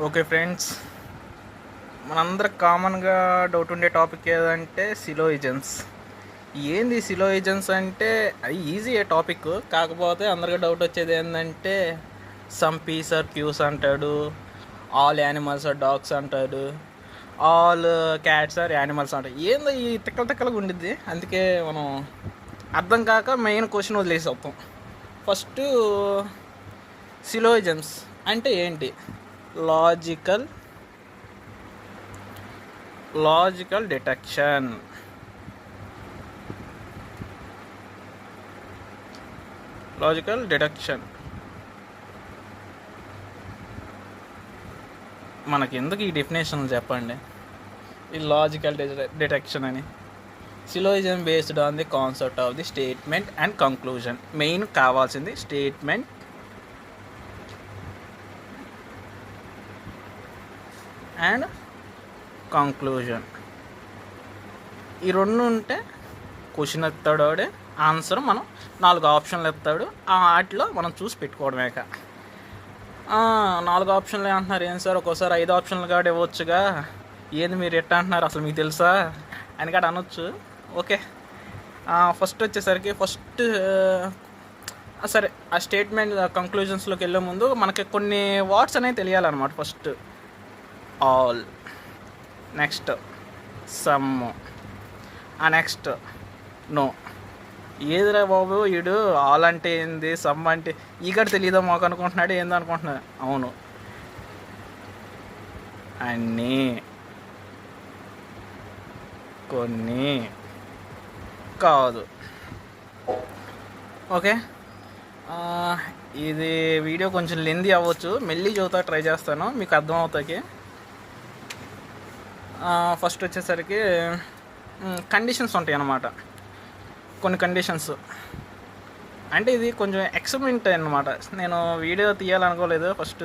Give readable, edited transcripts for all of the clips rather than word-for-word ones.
Okay friends, మనందరికి కామన్గా doubt ఉండే టాపిక్ ఏదంటే సిలోయిజన్స్. ఏంది సిలోయిజన్స్ అంటే అది ఈజీ టాపిక్, కాకపోతే అందరికీ డౌట్ వచ్చేది ఏంటంటే సమ్ పీస్ ఆర్ క్యూస్ అంటాడు, ఆల్ యానిమల్స్ ఆర్ డాగ్స్ అంటాడు, ఆల్ క్యాట్స్ ఆర్ యానిమల్స్ అంటాడు. ఏందో ఈ తిక్కలుగా ఉండిద్ది. అందుకే మనం అర్థం కాక మెయిన్ క్వశ్చన్ వదిలేసి వస్తాం. ఫస్ట్, సిలోయిజన్స్ అంటే ఏంటి? Logical detection. మనకి ఎందుకు ఈ డెఫినేషన్ చెప్పండి, ఈ లాజికల్ డిటెక్షన్ అని. Syllogism based on the concept of the statement and conclusion. Main కావాల్సింది స్టేట్మెంట్ అండ్ కంక్లూజన్. ఈ రెండు ఉంటే క్వశ్చన్ ఎత్తాడు వాడే, ఆన్సర్ మనం 4 ఆప్షన్లు ఎత్తాడు, ఆ వాటిలో మనం చూసి పెట్టుకోవడమేక. 4 ఆప్షన్లు అంటున్నారు ఏం సార్, ఒక్కోసారి 5 ఆప్షన్లు కాడ ఇవ్వచ్చుగా, ఏంది మీరు ఎట్లా అంటున్నారు, అసలు మీకు తెలుసా అని కాడ అనొచ్చు. ఓకే, ఫస్ట్ వచ్చేసరికి సరే, ఆ స్టేట్మెంట్ కంక్లూజన్స్లోకి వెళ్ళే ముందు మనకి కొన్ని వర్డ్స్ అనేవి తెలియాలన్నమాట. First all, next some, next no. ఏదిరా బాబు వీడు ఆల్ అంటే ఏంది, సమ్ అంటే ఈ కూడా తెలియదా మాకు అనుకుంటున్నాడు, ఏందో అనుకుంటున్నాడు. అవును, అన్నీ, కొన్ని కాదు. ఓకే, ఇది వీడియో కొంచెం లెందీ అవ్వచ్చు, మెల్లి చదువుతా ట్రై చేస్తాను, మీకు అర్థం అవుతాకి. ఫస్ట్ వచ్చేసరికి కండిషన్స్ ఉంటాయి అన్నమాట. కొన్ని కండిషన్స్ అంటే ఇది కొంచెం ఎక్స్పెరిమెంట్ అన్నమాట. నేను వీడియో తీయాలనుకోలేదు, ఫస్ట్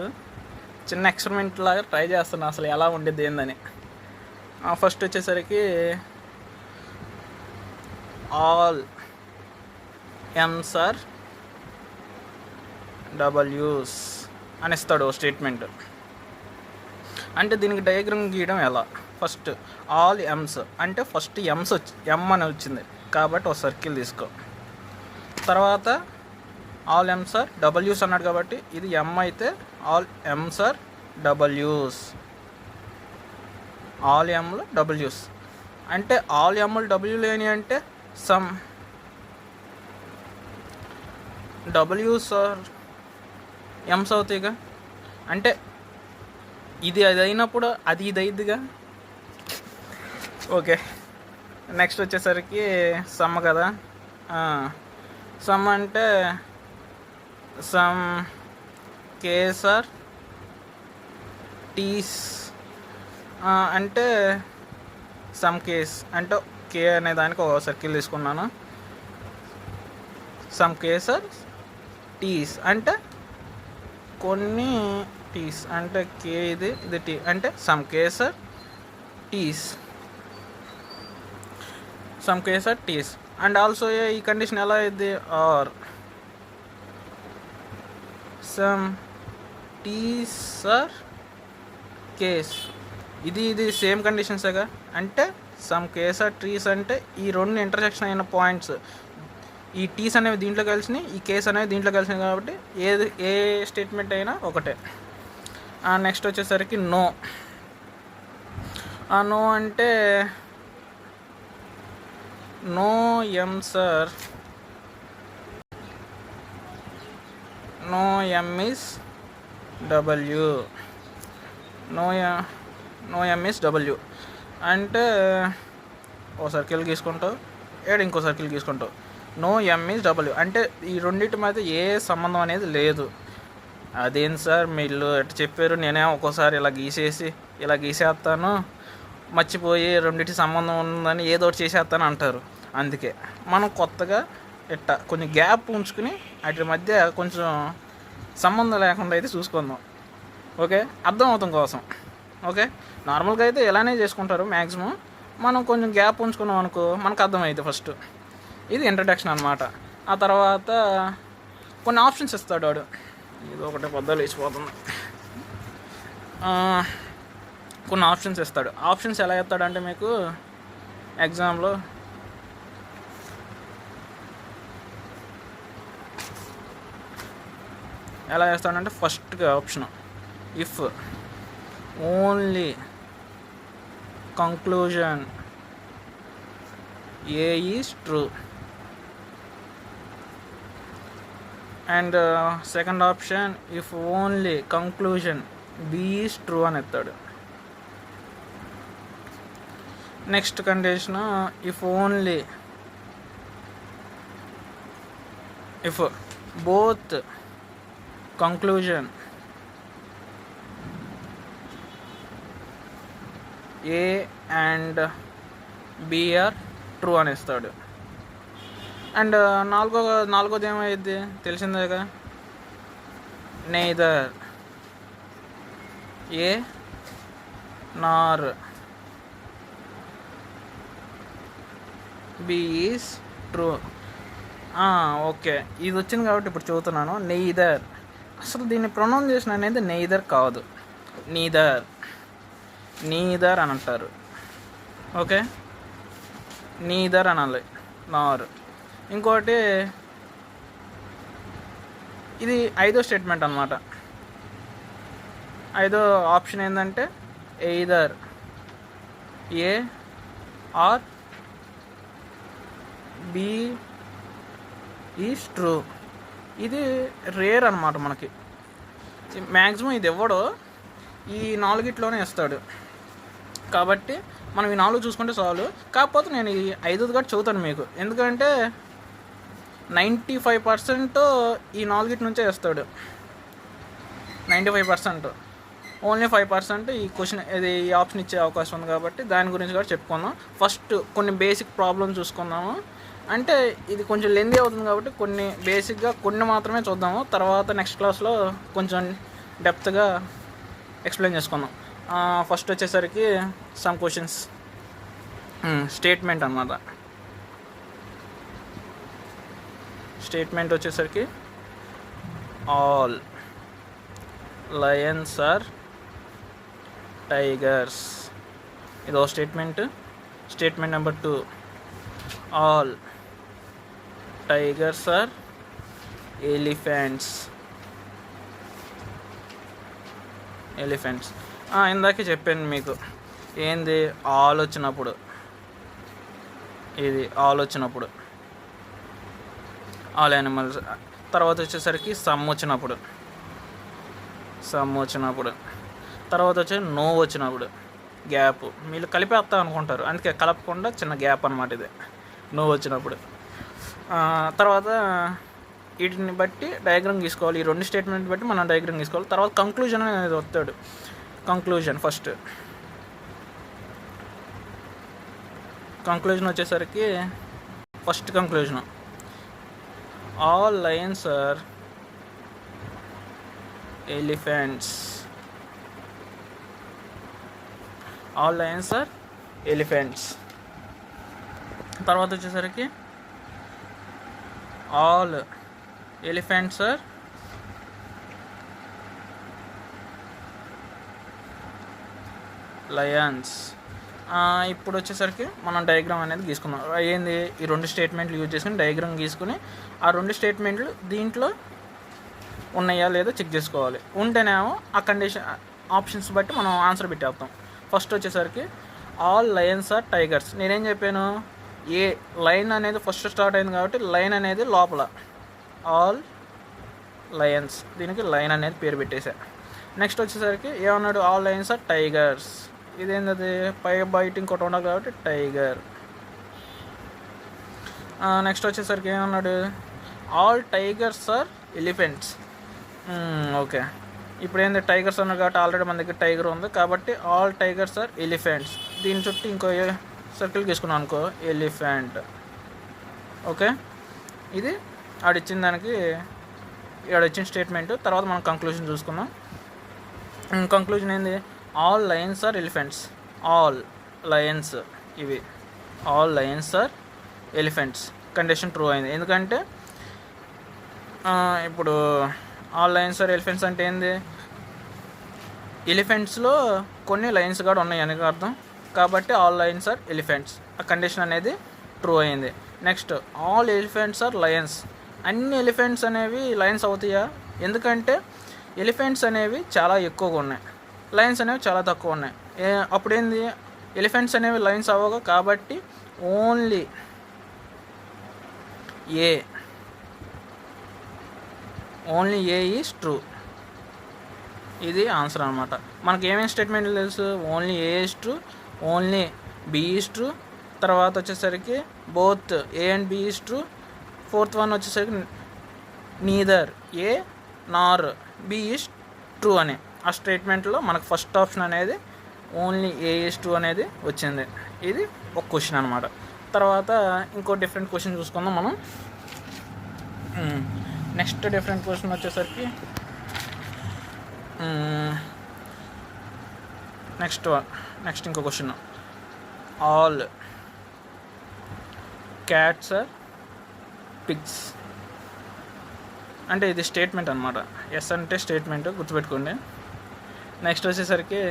చిన్న ఎక్స్పెరిమెంట్ లాగా ట్రై చేస్తాను అసలు ఎలా ఉండేది ఏందని. ఫస్ట్ వచ్చేసరికి ఆల్ ఎమ్స్ ఆర్ డబ్ల్యూస్ అని ఇస్తాడు స్టేట్మెంట్. అంటే దీనికి డయాగ్రామ్ గీయడం ఎలా? ఫస్ట్ ఆల్ ఎమ్స్ అంటే ఫస్ట్ ఎమ్ అని వచ్చింది కాబట్టి ఒక సర్కిల్ తీసుకో. తర్వాత ఆల్ ఎమ్స్ ఆర్ డబ్ల్యూస్ అన్నాడు కాబట్టి ఇది ఎమ్ అయితే ఆల్ ఎమ్స్ ఆర్ డబ్ల్యూస్. ఆల్ ఎమ్లు డబ్ల్యూస్ అంటే ఆల్ ఎమ్లు డబ్ల్యూ లేని అంటే సమ్ డబ్ల్యూస్ ఆర్ ఎమ్స్ అవుతాయిగా. అంటే ఇది అయినప్పుడు అది ఇది అయిద్దిగా. ఓకే, నెక్స్ట్ వచ్చేసరికి సమ్ కదా. సమ్ అంటే సమ్ కేస్ ఆర్ టీస్. అంటే సమ్ కేస్ అంటే కే అనే దానికి ఒక సర్కిల్ తీసుకున్నాను. సమ్ కేస్ ఆర్ టీస్ అంటే కొన్ని టీస్ అంటే కే, ఇది టీ అంటే some Ks are Ts. Some Ks are Ts. And also ఈ కండిషన్ ఎలా అయింది, are some Ts are Ks. ఇది సేమ్ కండిషన్సేగా. అంటే సమ్ కేస్ ఆర్ ట్రీస్ అంటే ఈ రెండు ఇంటర్సెక్షన్ అయిన పాయింట్స్, ఈ టీస్ అనేవి దీంట్లో కలిసినాయి, ఈ కేస్ అనేవి దీంట్లో కలిసినాయి కాబట్టి ఏ స్టేట్మెంట్ అయినా ఒకటే. నెక్స్ట్ వచ్చేసరికి నో. నో అంటే no Ms are no M is W. No M is W అంటే ఓ సర్కిల్ గీసుకుంటావు, ఇంకో సర్కిల్ గీసుకుంటావు. నో ఎమ్ ఈస్ డబ్ల్యూ అంటే ఈ రెండింటి మధ్య ఏ సంబంధం అనేది లేదు. అదేం సార్ మీరు ఎట్లా చెప్పారు, నేనే ఒక్కోసారి ఇలా గీసేస్తాను, మర్చిపోయి రెండింటి సంబంధం ఉందని ఏదో ఒకటి చేసేస్తాను అంటారు. అందుకే మనం కొత్తగా కొంచెం గ్యాప్ ఉంచుకుని వాటి మధ్య కొంచెం సంబంధం లేకుండా అయితే చూసుకుందాం. ఓకే, అర్థం అవుతాం కోసం. ఓకే, నార్మల్గా అయితే ఇలానే చేసుకుంటారు మ్యాక్సిమం. మనం కొంచెం గ్యాప్ ఉంచుకున్నాం అనుకో మనకు అర్థమైంది. ఫస్ట్ ఇది ఇంట్రడక్షన్ అనమాట. ఆ తర్వాత కొన్ని ఆప్షన్స్ ఇస్తాడు వాడు. ఇది ఒకటి పొద్దులు వేసిపోతుంది. కొన్ని ఆప్షన్స్ ఇస్తాడు. ఆప్షన్స్ ఎలా ఇస్తాడంటే మీకు ఎగ్జామ్లో ఎలా వేస్తాడంటే ఫస్ట్గా option if only conclusion A is true and second option if only conclusion B is true అని ఎత్తాడు. Next condition if only if both conclusion A and B are true అని ఇస్తాడు. అండ్ నాలుగోది ఏమైంది తెలిసిందేగా, neither A nor B is true. Okay, ఇది వచ్చింది కాబట్టి ఇప్పుడు చదువుతున్నాను. నెయిదర్, అసలు దీన్ని ప్రొనౌన్సియేషన్ అనేది నెయిదర్ కాదు, నీదర్ అని అంటారు. ఓకే, నీదర్ అనాలి, నార్. ఇంకోటి ఇది 5వ స్టేట్మెంట్ అన్నమాట. 5వ ఆప్షన్ ఏంటంటే either A or B is true. ఇది రేర్ అన్నమాట మనకి. మ్యాక్సిమం ఇది ఇవ్వడు, ఈ 4 ఇస్తాడు. కాబట్టి మనం ఈ 4 చూసుకుంటే చాలు. కాకపోతే నేను ఈ 5ది కూడా చదువుతాను మీకు, ఎందుకంటే 95% ఈ 4 నుంచే ఇస్తాడు. 95%, ఓన్లీ 5% ఈ క్వశ్చన్ ఇది ఈ ఆప్షన్ ఇచ్చే అవకాశం ఉంది. కాబట్టి దాని గురించి కూడా చెప్పుకుందాం. ఫస్ట్ కొన్ని బేసిక్ ప్రాబ్లమ్స్ చూసుకుందాము. అంటే ఇది కొంచెం లెందీ అవుతుంది కాబట్టి కొన్ని బేసిక్గా కొన్ని మాత్రమే చూద్దాము. తర్వాత నెక్స్ట్ క్లాస్లో కొంచెం డెప్త్గా ఎక్స్ప్లెయిన్ చేసుకుందాం. ఫస్ట్ వచ్చేసరికి సమ్ క్వశ్చన్స్ స్టేట్మెంట్ అన్నమాట. స్టేట్మెంట్ వచ్చేసరికి ఆల్ లయన్స్ ఆర్ టైగర్స్, ఇదో statement. Statement number 2, all tigers are elephants. ఇందాకే చెప్పాను మీకు ఏంది ఆల్ వచ్చినప్పుడు, ఇది ఆల్ వచ్చినప్పుడు ఆల్ యానిమల్స్. తర్వాత వచ్చేసరికి సమ్ వచ్చినప్పుడు, తర్వాత వచ్చి నో వచ్చినప్పుడు, గ్యాప్. మీరు కలిపేస్తా అనుకుంటారు, అందుకే కలపకుండా చిన్న గ్యాప్ అనమాట ఇది, నో వచ్చినప్పుడు. తర్వాత వీటిని బట్టి డయాగ్రామ్ గీసుకోవాలి. ఈ 2 స్టేట్మెంట్ బట్టి మనం డయాగ్రామ్ గీసుకోవాలి. తర్వాత కంక్లూజన్ అనేది వస్తాడు. కంక్లూజన్ వచ్చేసరికి first conclusion all lions are elephants. తర్వాత వచ్చేసరికి ఆల్ ఎలిఫెంట్స్ ఆర్ లయన్స్. ఇప్పుడు వచ్చేసరికి మనం డయాగ్రామ్ అనేది గీసుకున్నాం. ఏంది ఈ 2 స్టేట్మెంట్లు యూజ్ చేసుకుని డయాగ్రామ్ గీసుకుని ఆ 2 స్టేట్మెంట్లు దీంట్లో ఉన్నాయా లేదా చెక్ చేసుకోవాలి. ఉంటేనేమో ఆ కండిషన్ ఆప్షన్స్ బట్టి మనం ఆన్సర్ పెట్టేస్తాం. ఫస్ట్ వచ్చేసరికి ఆల్ లయన్స్ ఆర్ టైగర్స్. నేనేం చెప్పాను, ఏ లైన్ అనేది ఫస్ట్ స్టార్ట్ అయింది కాబట్టి లైన్ అనేది లోపల, ఆల్ లయన్స్, దీనికి లైన్ అనేది పేరు పెట్టేశా. నెక్స్ట్ వచ్చేసరికి ఏమన్నాడు, ఆల్ లయన్స్ ఆర్ టైగర్స్. ఇదేంటది పై బయట ఇంకోటి ఉండాలి కాబట్టి టైగర్. నెక్స్ట్ వచ్చేసరికి ఏమన్నాడు, all tigers are elephants. Okay, ఇప్పుడు ఏంది టైగర్స్ అన్నారు కాబట్టి ఆల్రెడీ మన దగ్గర టైగర్ ఉంది కాబట్టి ఆల్ టైగర్స్ ఆర్ ఎలిఫెంట్స్. దీని చుట్టూ ఇంకో సర్కిల్ తీసుకున్నాం అనుకో, ఎలిఫెంట్. ఓకే, ఇది ఆడిచ్చిన దానికి ఆడిచ్చిన స్టేట్మెంట్. తర్వాత మనం కంక్లూజన్ చూసుకుందాం. కంక్లూజన్ ఏంది, all lions are elephants. All lions, ఇవి all lions are elephants. Condition true అయింది. ఎందుకంటే ఇప్పుడు ఆల్ లయన్స్ ఆర్ ఎలిఫెంట్స్ అంటే ఏంది, ఎలిఫెంట్స్లో కొన్ని లైన్స్ కూడా ఉన్నాయని అర్థం. కాబట్టి ఆల్ లయన్స్ ఆర్ ఎలిఫెంట్స్, ఆ కండిషన్ అనేది ట్రూ అయింది. Next all elephants are lions, అన్ని ఎలిఫెంట్స్ అనేవి లయన్స్ అవుతాయా? ఎందుకంటే ఎలిఫెంట్స్ అనేవి చాలా ఎక్కువగా ఉన్నాయి, లయన్స్ అనేవి చాలా తక్కువ ఉన్నాయి. అప్పుడేంది, ఎలిఫెంట్స్ అనేవి లయన్స్ అవ్వగా, కాబట్టి ఓన్లీ ఏ ఈజ్ ట్రూ. ఇది ఆన్సర్ అనమాట. మనకి ఏమేమి స్టేట్మెంట్లు తెలుసు? Only A is true, only B is true, తర్వాత వచ్చేసరికి both A and B is true, fourth one వచ్చేసరికి neither A nor B is true అని. ఆ స్టేట్మెంట్లో మనకు ఫస్ట్ ఆప్షన్ అనేది ఓన్లీ ఏ ఈజ్ ట్రూ అనేది వచ్చింది. ఇది ఒక క్వశ్చన్ అనమాట. తర్వాత ఇంకో డిఫరెంట్ క్వశ్చన్ చూసుకుందాం మనం. నెక్స్ట్ డిఫరెంట్ క్వశ్చన్ వచ్చేసరికి నెక్స్ట్ ఇంకో question. All cats are pigs అంటే ఇది స్టేట్మెంట్ అనమాట. ఎస్ అంటే స్టేట్మెంట్, గుర్తుపెట్టుకోండి. నెక్స్ట్ వచ్చేసరికి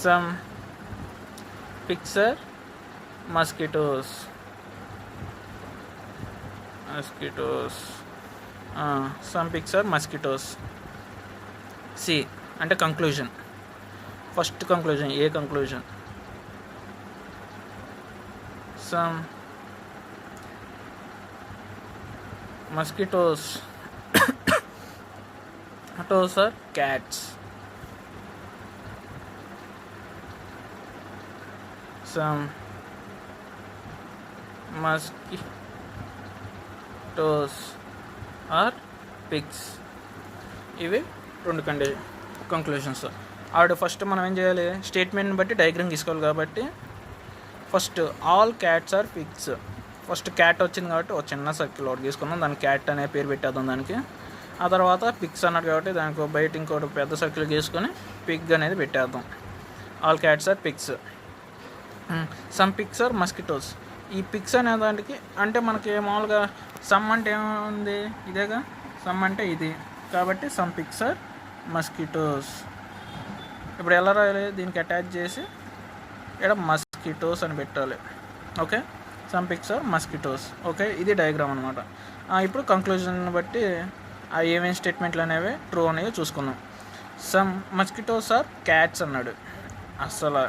some pigs are mosquitoes. Some pigs are mosquitoes. C అంటే conclusion, first conclusion, A conclusion. Some mosquitoes are cats. Some mosquitoes are pigs. ఇవి రెండు conclusions. First మనం ఏం చేయాలి, స్టేట్మెంట్ని బట్టి డయాగ్రామ్ తీసుకోవాలి. కాబట్టి first all cats are pigs. First cat వచ్చింది కాబట్టి ఒక చిన్న సర్కిల్ ఒకటి తీసుకున్నాం, దానికి క్యాట్ అనే పేరు పెట్టేద్దాం దానికి. ఆ తర్వాత పిగ్స్ అన్నాడు కాబట్టి దానికి బయట ఇంకోటి పెద్ద సర్కిల్ గీసుకొని పిగ్ అనేది పెట్టేద్దాం. All cats are pigs. Some pigs are mosquitoes. ఈ పిగ్స్ అనే దానికి అంటే మనకి మామూలుగా సమ్ అంటే ఏముంది, ఇదేగా సమ్ అంటే ఇది. కాబట్టి సమ్ పిగ్స్ ఆర్ మస్కిటోస్. ఇప్పుడు ఎలా రాయాలి, దీనికి అటాచ్ చేసి ఇక్కడ మస్కిటోస్ అని పెట్టాలి. Okay, some pigs are mosquitoes. Okay, ఇది డయాగ్రామ్ అనమాట. ఇప్పుడు కంక్లూజన్ బట్టి ఆ ఏమేమి స్టేట్మెంట్లు అనేవి ట్రూ అనేవి చూసుకుందాం. సమ్ మస్కిటోస్ ఆర్ క్యాట్స్ అన్నాడు. అసలు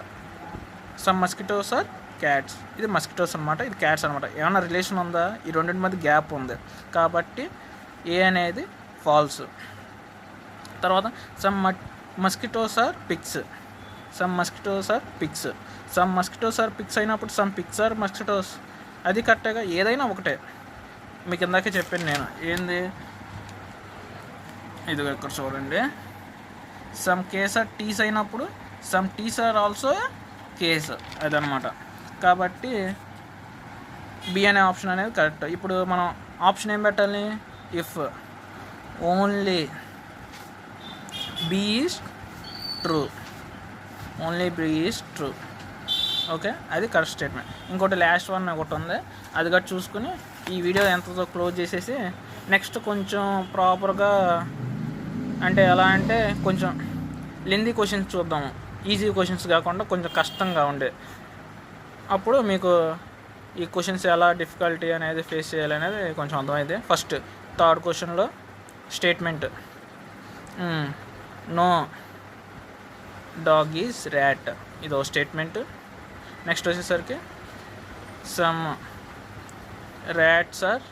సమ్ మస్కిటోస్ ఆర్ క్యాట్స్, ఇది మస్కిటోస్ అనమాట, ఇది క్యాట్స్ అనమాట. ఏమైనా రిలేషన్ ఉందా? ఈ రెండింటి మధ్య గ్యాప్ ఉంది కాబట్టి ఏ అనేది ఫాల్స్. తర్వాత some mosquitoes are pigs. Some mosquitoes are pigs. Some mosquitoes are pigs అయినప్పుడు సమ్ పిగ్స్ ఆర్ మస్కిటోస్, అది కరెక్ట్గా ఏదైనా ఒకటే. మీకు ఇందాకే చెప్పాను నేను, ఏంది ఇది ఇక్కడ చూడండి. సమ్ కేస్ ఆర్ టీస్ అయినప్పుడు some Ts are also Ks, అదనమాట. కాబట్టి బి అనే ఆప్షన్ అనేది కరెక్ట్. ఇప్పుడు మనం ఆప్షన్ ఏం పెట్టాలి, if only B is true, only B is true. Okay, అది కరెక్ట్ స్టేట్మెంట్. ఇంకోటి లాస్ట్ వన్ ఒకటి ఉంది, అది కూడా చూసుకుని ఈ వీడియో ఎంతతో క్లోజ్ చేసేసి నెక్స్ట్ కొంచెం ప్రాపర్గా, అంటే ఎలా అంటే కొంచెం లెందీ క్వశ్చన్స్ చూద్దాము. ఈజీ క్వశ్చన్స్ కాకుండా కొంచెం కష్టంగా ఉండే, అప్పుడు మీకు ఈ క్వశ్చన్స్ ఎలా డిఫికల్టీ అనేది ఫేస్ చేయాలనేది కొంచెం అర్థమైంది. ఫస్ట్ థర్డ్ క్వశ్చన్లో statement no dog is rat, ఇదో స్టేట్మెంట్. నెక్స్ట్ వచ్చేసరికి సమ్ ర్యాట్స్ ఆర్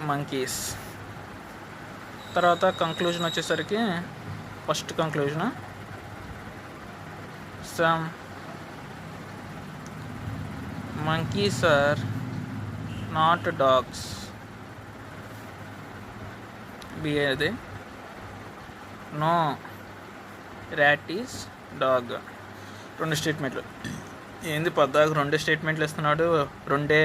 మంకీస్. తర్వాత కంక్లూజన్ వచ్చేసరికి first conclusion some monkeys are not dogs. B అది నో ర్యాట్ ఈజ్ డాగ్. రెండు స్టేట్మెంట్లు. ఏంది పద్దాకు రెండే స్టేట్మెంట్లు ఇస్తున్నాడు, రెండే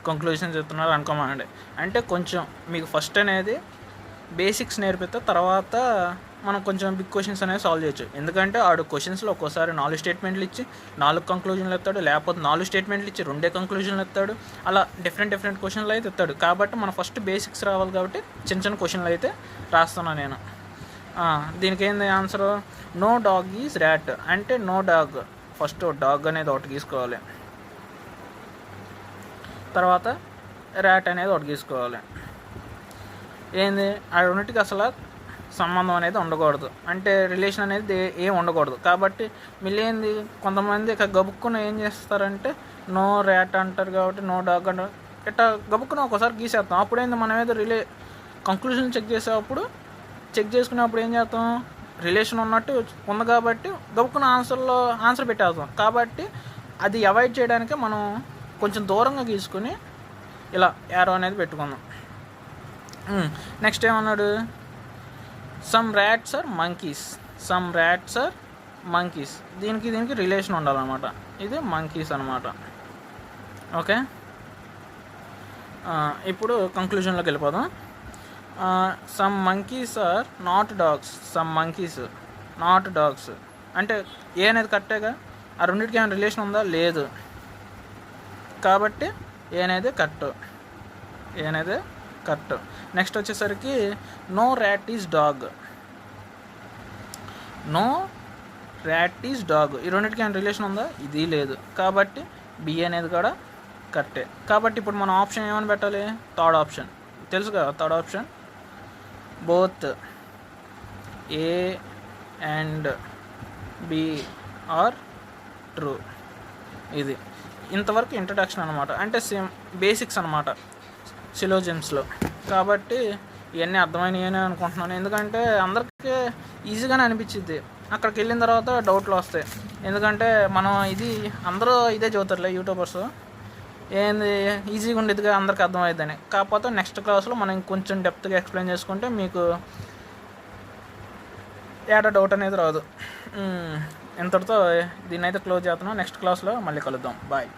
కంక్లూజన్స్ ఇస్తున్నాడు అనుకోమండి. అంటే కొంచెం మీకు ఫస్ట్ అనేది బేసిక్స్ నేర్పితే తర్వాత మనం కొంచెం బిగ్ క్వశ్చన్స్ అనేవి సాల్వ్ చేయొచ్చు. ఎందుకంటే ఆడు క్వశ్చన్స్లో ఒక్కోసారి 4 స్టేట్మెంట్లు ఇచ్చి 4 కంక్లూజన్లు ఎత్తాడు, లేకపోతే 4 స్టేట్మెంట్లు ఇచ్చి 2 కంక్లూజన్లు ఎత్తాడు. అలా డిఫరెంట్ క్వశ్చన్లు అయితే ఎత్తాడు. కాబట్టి మనం ఫస్ట్ బేసిక్స్ రావాలి కాబట్టి చిన్న క్వశ్చన్లు అయితే రాస్తున్నాను నేను. దీనికి ఏంది answer? No dog is rat అంటే నో డాగ్, ఫస్ట్ డాగ్ అనేది ఒకటి గీసుకోవాలి, తర్వాత ర్యాట్ అనేది ఒకటి గీసుకోవాలి. ఏంది ఆ రెండింటికి అసలు సంబంధం అనేది ఉండకూడదు, అంటే రిలేషన్ అనేది ఏం ఉండకూడదు. కాబట్టి మళ్ళీ ఏంది కొంతమంది ఇక గబుక్కున ఏం చేస్తారంటే నో ర్యాట్ అంటారు కాబట్టి నో డాగ్ అంటారు, ఇట్లా గబుక్కున ఒకసారి గీసేస్తాం. అప్పుడేంది మనం ఏదో కంక్లూజన్ చెక్ చేసుకునేప్పుడు ఏం చేస్తాం, రిలేషన్ ఉన్నట్టు ఉంది కాబట్టి గబుక్కున ఆన్సర్ పెట్టేస్తాం. కాబట్టి అది అవాయిడ్ చేయడానికి మనం కొంచెం దూరంగా గీసుకుని ఇలా యారో అనేది పెట్టుకుందాం. నెక్స్ట్ ఏమన్నాడు? Some rats are monkeys. దీనికి రిలేషన్ ఉండాలన్నమాట. ఇది మంకీస్ అనమాట. ఓకే, ఇప్పుడు కంక్లూజన్లోకి వెళ్ళిపోదాం. Some monkeys are not dogs అంటే ఏ అనేది కరెక్టేగా. ఆ రెండింటికి ఏమైనా రిలేషన్ ఉందా? లేదు. కాబట్టి ఏ అనేది కరెక్ట్. నెక్స్ట్ వచ్చేసరికి నో ర్యాట్ ఈజ్ డాగ్, ఈ రెండింటికి ఏమైనా రిలేషన్ ఉందా? ఇది లేదు. కాబట్టి బి అనేది కూడా కరెక్టే. కాబట్టి ఇప్పుడు మనం ఆప్షన్ ఏమని పెట్టాలి? థర్డ్ ఆప్షన్ తెలుసు కదా. Third option both A and B are true. ఇది ఇంతవరకు ఇంట్రడక్షన్ అనమాట, అంటే బేసిక్స్ అనమాట సిలోజిమ్స్లో. కాబట్టి ఇవన్నీ అర్థమైనవి అనుకుంటున్నాను. ఎందుకంటే అందరికీ ఈజీగానే అనిపించింది, అక్కడికి వెళ్ళిన తర్వాత డౌట్లు వస్తాయి. ఎందుకంటే మనం అందరూ ఇదే చదువుతారులే యూట్యూబర్స్, ఏంది ఈజీగా ఉండేదిగా అందరికి అర్థమవుతుందని. కాకపోతే నెక్స్ట్ క్లాస్లో మనం కొంచెం డెప్త్గా ఎక్స్ప్లెయిన్ చేసుకుంటే మీకు ఏడా డౌట్ అనేది రాదు. ఇంతటితో దీన్ని అయితే క్లోజ్ చేస్తున్నాం. నెక్స్ట్ క్లాస్లో మళ్ళీ కలుద్దాం. బాయ్.